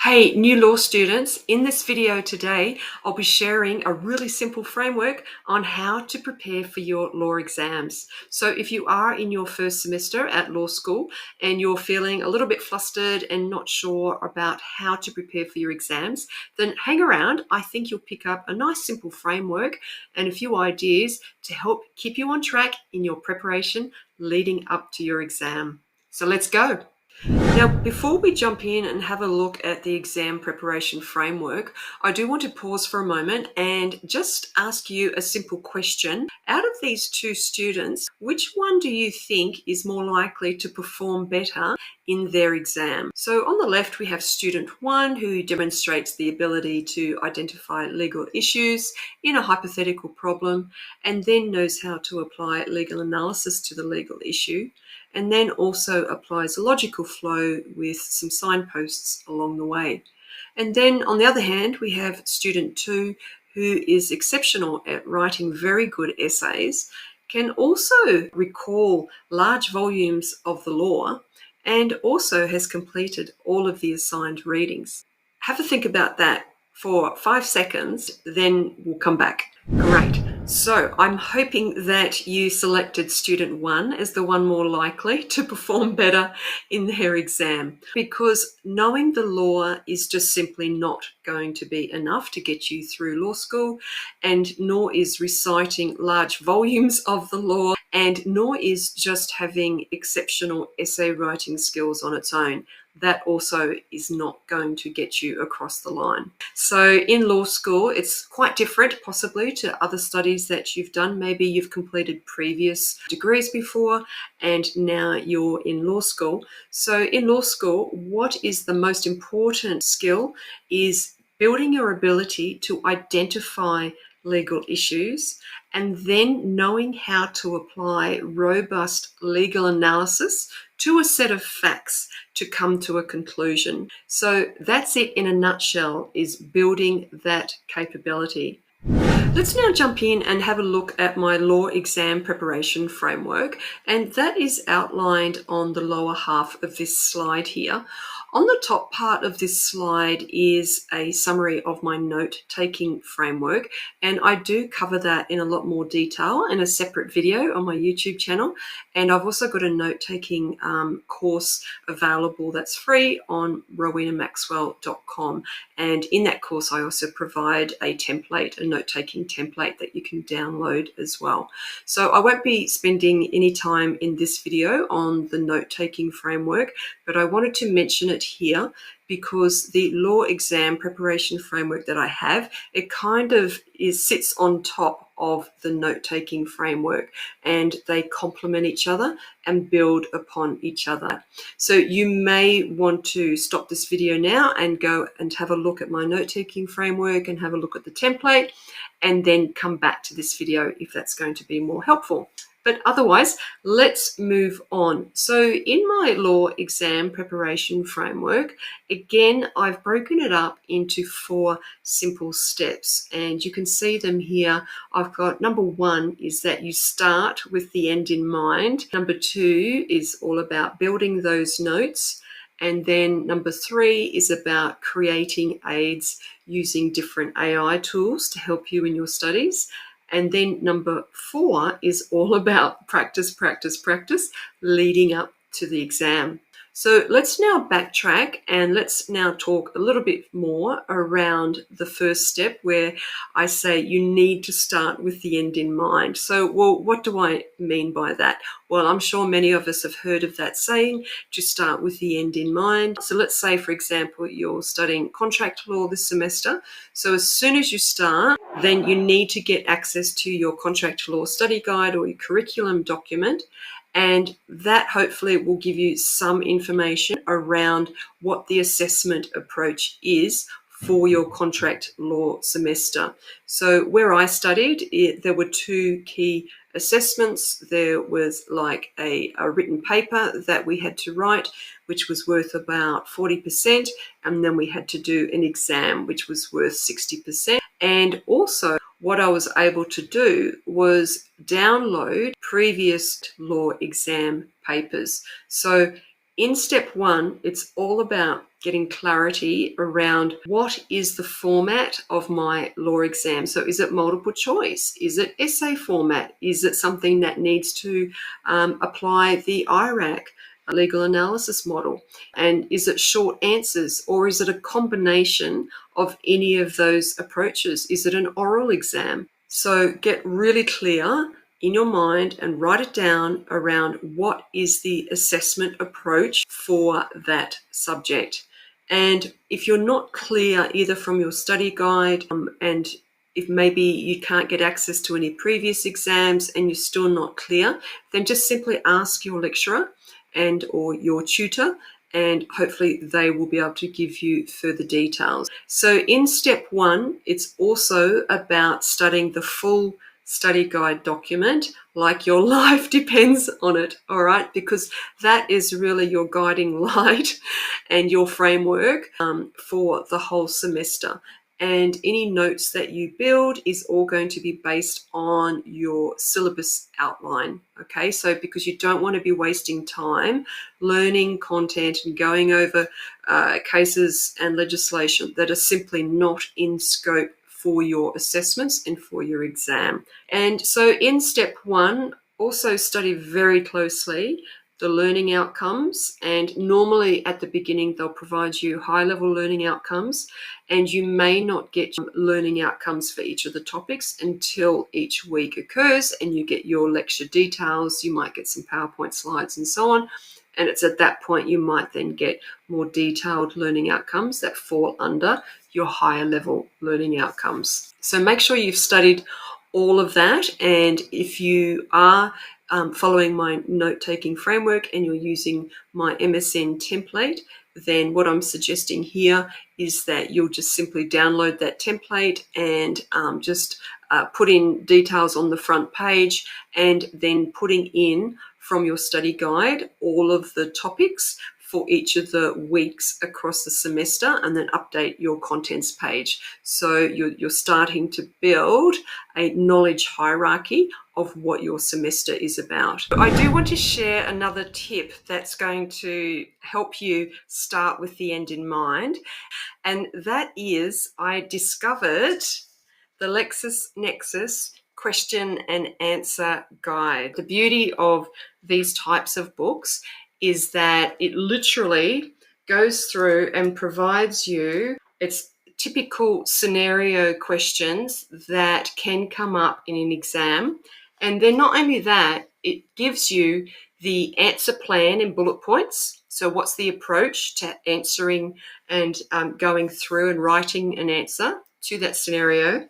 Hey, new law students, in this video today, I'll be sharing a really simple framework on how to prepare for your law exams. So if you are in your first semester at law school and you're feeling a little bit flustered and not sure about how to prepare for your exams, then hang around. I think you'll pick up a nice simple framework and a few ideas to help keep you on track in your preparation leading up to your exam. So let's go. Now, before we jump in and have a look at the exam preparation framework, I do want to pause for a moment and just ask you a simple question. Out of these two students, which one do you think is more likely to perform better in their exam? So on the left, we have student one, who demonstrates the ability to identify legal issues in a hypothetical problem and then knows how to apply legal analysis to the legal issue, and then also applies a logical flow with some signposts along the way. And then on the other hand, we have student two, who is exceptional at writing very good essays, can also recall large volumes of the law, and also has completed all of the assigned readings. Have a think about that for 5 seconds, then we'll come back. Great. So I'm hoping that you selected student one as the one more likely to perform better in their exam, because knowing the law is just simply not going to be enough to get you through law school, and nor is reciting large volumes of the law, and nor is just having exceptional essay writing skills on its own. That also is not going to get you across the line. So in law school, it's quite different possibly to other studies that you've done. Maybe you've completed previous degrees before and now you're in law school. So in law school, what is the most important skill is building your ability to identify legal issues and then knowing how to apply robust legal analysis to a set of facts to come to a conclusion. So that's it in a nutshell, is building that capability. Let's now jump in and have a look at my law exam preparation framework, and that is outlined on the lower half of this slide here. On the top part of this slide is a summary of my note-taking framework, and I do cover that in a lot more detail in a separate video on my YouTube channel. And I've also got a note-taking course available that's free on rowenamaxwell.com. And in that course, I also provide a template, a note-taking template that you can download as well. So I won't be spending any time in this video on the note-taking framework, but I wanted to mention it here because the law exam preparation framework that I have, it kind of sits on top of the note-taking framework, and they complement each other and build upon each other. So you may want to stop this video now and go and have a look at my note-taking framework and have a look at the template, and then come back to this video if that's going to be more helpful. But otherwise, let's move on. So in my law exam preparation framework, again, I've broken it up into 4 simple steps, and you can see them here. I've got number 1 is that you start with the end in mind. Number 2 is all about building those notes. And then number 3 is about creating aids using different AI tools to help you in your studies. And then number 4 is all about practice, practice, practice leading up to the exam. So let's now backtrack and let's now talk a little bit more around the first step, where I say you need to start with the end in mind. So, well, what do I mean by that? Well, I'm sure many of us have heard of that saying, to start with the end in mind. So let's say, for example, you're studying contract law this semester. So as soon as you start, then you need to get access to your contract law study guide or your curriculum document. And that hopefully will give you some information around what the assessment approach is for your contract law semester. So where I studied, there were 2 key assessments. There was like a written paper that we had to write, which was worth about 40%. And then we had to do an exam, which was worth 60%. And also what I was able to do was download previous law exam papers. So In step one, it's all about getting clarity around what is the format of my law exam. So is it multiple choice? Is it essay format? Is it something that needs to apply the IRAC, legal analysis model? And is it short answers, or is it a combination of any of those approaches? Is it an oral exam? So get really clear in your mind and write it down around what is the assessment approach for that subject. And if you're not clear either from your study guide and if maybe you can't get access to any previous exams and you're still not clear, then just simply ask your lecturer and or your tutor, and hopefully they will be able to give you further details. So in step one, it's also about studying the full study guide document like your life depends on it, all right? Because that is really your guiding light and your framework for the whole semester. And any notes that you build is all going to be based on your syllabus outline, okay? So because you don't want to be wasting time learning content and going over cases and legislation that are simply not in scope for your assessments and for your exam. And so in step one, also study very closely the learning outcomes, and normally at the beginning they'll provide you high-level learning outcomes, and you may not get learning outcomes for each of the topics until each week occurs and you get your lecture details. You might get some PowerPoint slides and so on, and it's at that point you might then get more detailed learning outcomes that fall under your higher level learning outcomes. So make sure you've studied all of that, and if you are following my note-taking framework and you're using my MSN template, then what I'm suggesting here is that you'll just simply download that template and just put in details on the front page, and then putting in from your study guide all of the topics for each of the weeks across the semester, and then update your contents page. So you're starting to build a knowledge hierarchy of what your semester is about. I do want to share another tip that's going to help you start with the end in mind, and that is I discovered the Lexis Nexis question and answer guide. The beauty of these types of books is that it literally goes through and provides you its typical scenario questions that can come up in an exam. And then not only that, it gives you the answer plan in bullet points. So what's the approach to answering and going through and writing an answer to that scenario.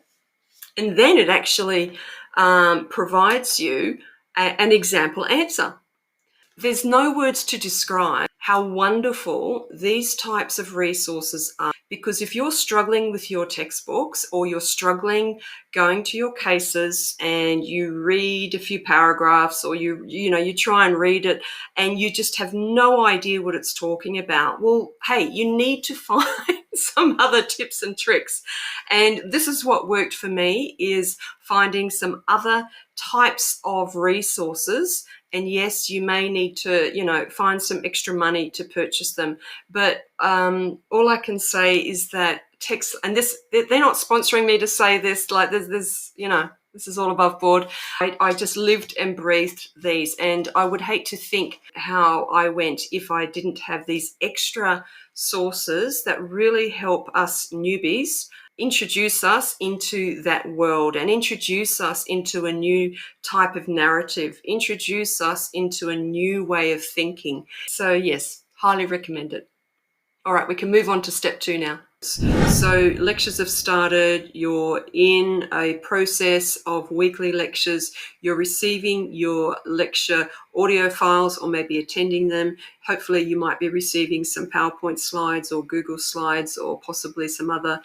And then it actually provides you an example answer. There's no words to describe how wonderful these types of resources are, because if you're struggling with your textbooks or you're struggling going to your cases and you read a few paragraphs, or you try and read it and you just have no idea what it's talking about, well, hey, you need to find some other tips and tricks. And this is what worked for me, is finding some other types of resources. And yes, you may need to, find some extra money to purchase them. But all I can say is that text, and they're not sponsoring me to say this, like there's this is all above board. I just lived and breathed these, and I would hate to think how I went if I didn't have these extra sources that really help us newbies introduce us into that world and introduce us into a new type of narrative, introduce us into a new way of thinking. So yes, highly recommend it. All right, we can move on to step 2 now. So lectures have started, you're in a process of weekly lectures, you're receiving your lecture audio files or maybe attending them. Hopefully you might be receiving some PowerPoint slides or Google slides or possibly some other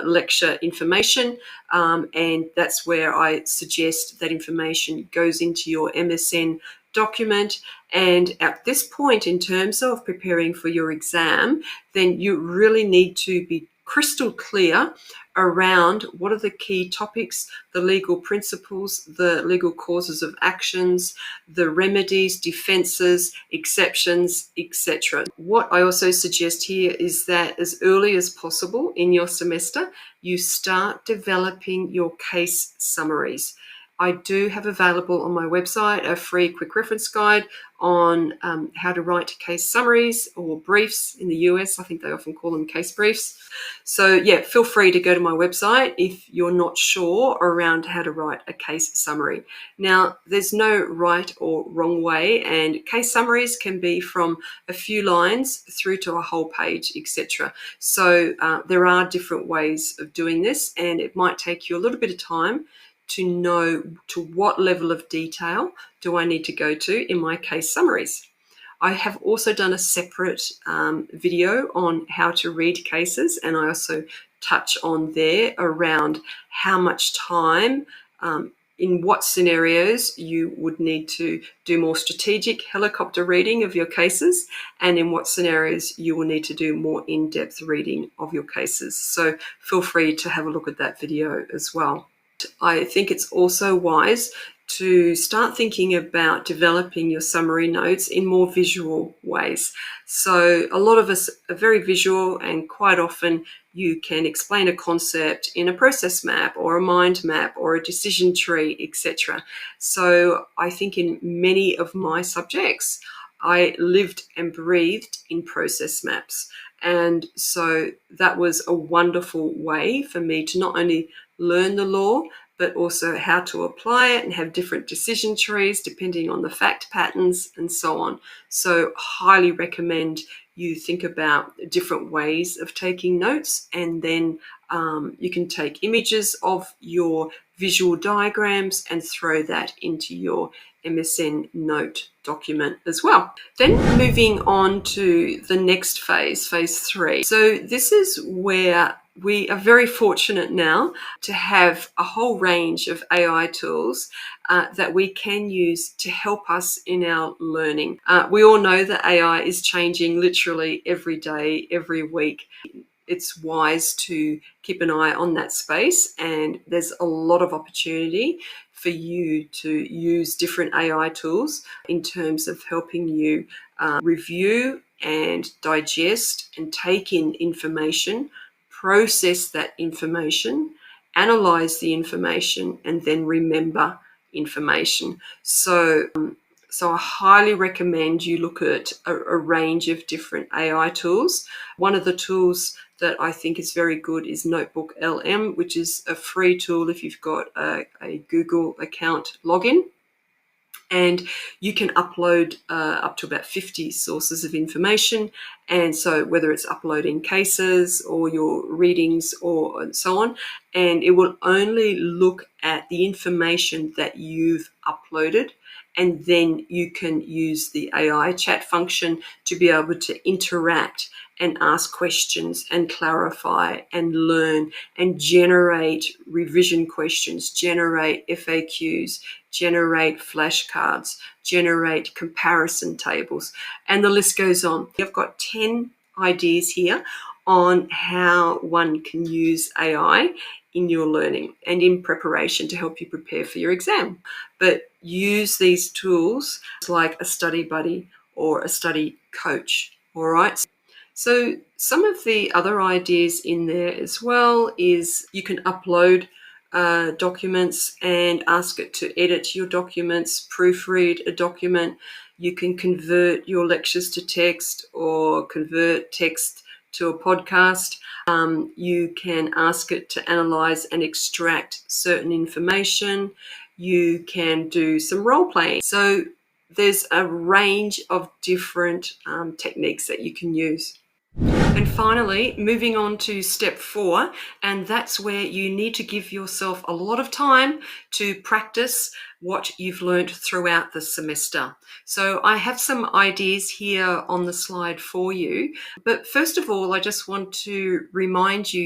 lecture information. And that's where I suggest that information goes into your MSN document. And at this point, in terms of preparing for your exam, then you really need to be crystal clear around what are the key topics, the legal principles, the legal causes of actions, the remedies, defences, exceptions, etc. What I also suggest here is that as early as possible in your semester, you start developing your case summaries. I do have available on my website a free quick reference guide on how to write case summaries or briefs. In the US, I think they often call them case briefs. So yeah, feel free to go to my website if you're not sure around how to write a case summary. Now, there's no right or wrong way, and case summaries can be from a few lines through to a whole page, etc. So there are different ways of doing this, and it might take you a little bit of time to know to what level of detail do I need to go to in my case summaries. I have also done a separate video on how to read cases, and I also touch on there around how much time, in what scenarios you would need to do more strategic helicopter reading of your cases, and in what scenarios you will need to do more in-depth reading of your cases. So feel free to have a look at that video as well. I think it's also wise to start thinking about developing your summary notes in more visual ways. So a lot of us are very visual, and quite often you can explain a concept in a process map or a mind map or a decision tree, etc. So I think in many of my subjects, I lived and breathed in process maps. And so that was a wonderful way for me to not only learn the law, but also how to apply it and have different decision trees depending on the fact patterns and so on. So highly recommend you think about different ways of taking notes, and then you can take images of your visual diagrams and throw that into your MSN note document as well. Then moving on to the next phase, phase 3. So this is where we are very fortunate now to have a whole range of AI tools that we can use to help us in our learning. We all know that AI is changing literally every day, every week. It's wise to keep an eye on that space, and there's a lot of opportunity for you to use different AI tools in terms of helping you review and digest and take in information, process that information, analyze the information, and then remember information. So I highly recommend you look at a range of different AI tools. One of the tools that I think is very good is Notebook LM, which is a free tool if you've got a Google account login. And you can upload up to about 50 sources of information. And so whether it's uploading cases or your readings or so on, and it will only look at the information that you've uploaded. And then you can use the AI chat function to be able to interact and ask questions and clarify and learn and generate revision questions, generate FAQs, generate flashcards, generate comparison tables, and the list goes on. I've got 10 ideas here on how one can use AI in your learning and in preparation to help you prepare for your exam. But use these tools like a study buddy or a study coach, all right? So some of the other ideas in there as well is you can upload documents and ask it to edit your documents, proofread a document. You can convert your lectures to text or convert text to a podcast. You can ask it to analyze and extract certain information. You can do some role playing. So there's a range of different techniques that you can use. And finally, moving on to step 4, and that's where you need to give yourself a lot of time to practice what you've learned throughout the semester. So I have some ideas here on the slide for you. But first of all, I just want to remind you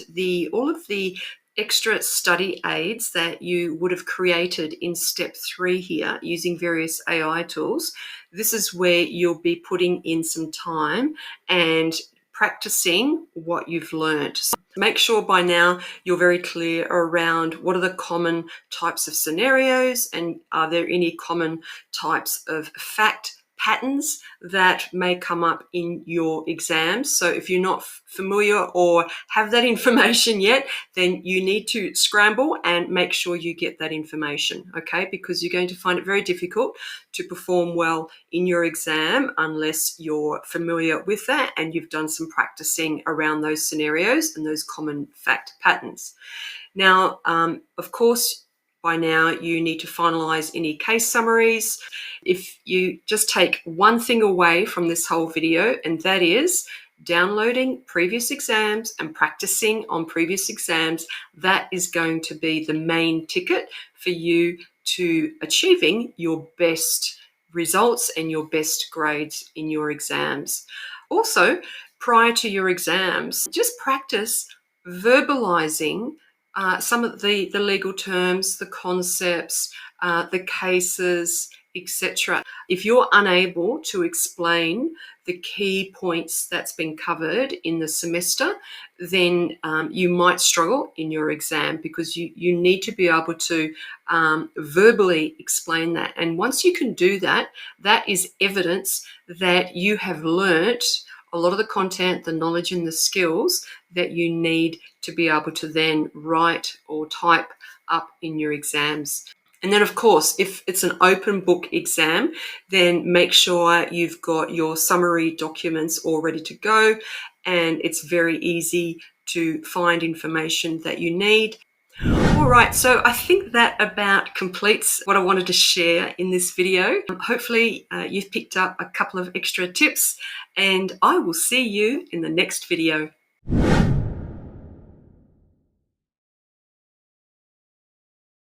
all of the extra study aids that you would have created in step 3 here using various AI tools. This is where you'll be putting in some time and practicing what you've learned. So make sure by now you're very clear around what are the common types of scenarios and are there any common types of fact patterns that may come up in your exams. So if you're not familiar or have that information yet, then you need to scramble and make sure you get that information, okay? Because you're going to find it very difficult to perform well in your exam unless you're familiar with that and you've done some practicing around those scenarios and those common fact patterns. Now, of course, by now you need to finalize any case summaries. If you just take one thing away from this whole video, and that is downloading previous exams and practicing on previous exams, that is going to be the main ticket for you to achieving your best results and your best grades in your exams. Also, prior to your exams, just practice verbalizing some of the legal terms, the concepts, the cases, etc. If you're unable to explain the key points that's been covered in the semester, then you might struggle in your exam because you need to be able to verbally explain that. And once you can do that, that is evidence that you have learnt a lot of the content, the knowledge and the skills that you need to be able to then write or type up in your exams. And then, of course, if it's an open book exam, then make sure you've got your summary documents all ready to go, and it's very easy to find information that you need. All right, so I think that about completes what I wanted to share in this video. Hopefully you've picked up a couple of extra tips, and I will see you in the next video.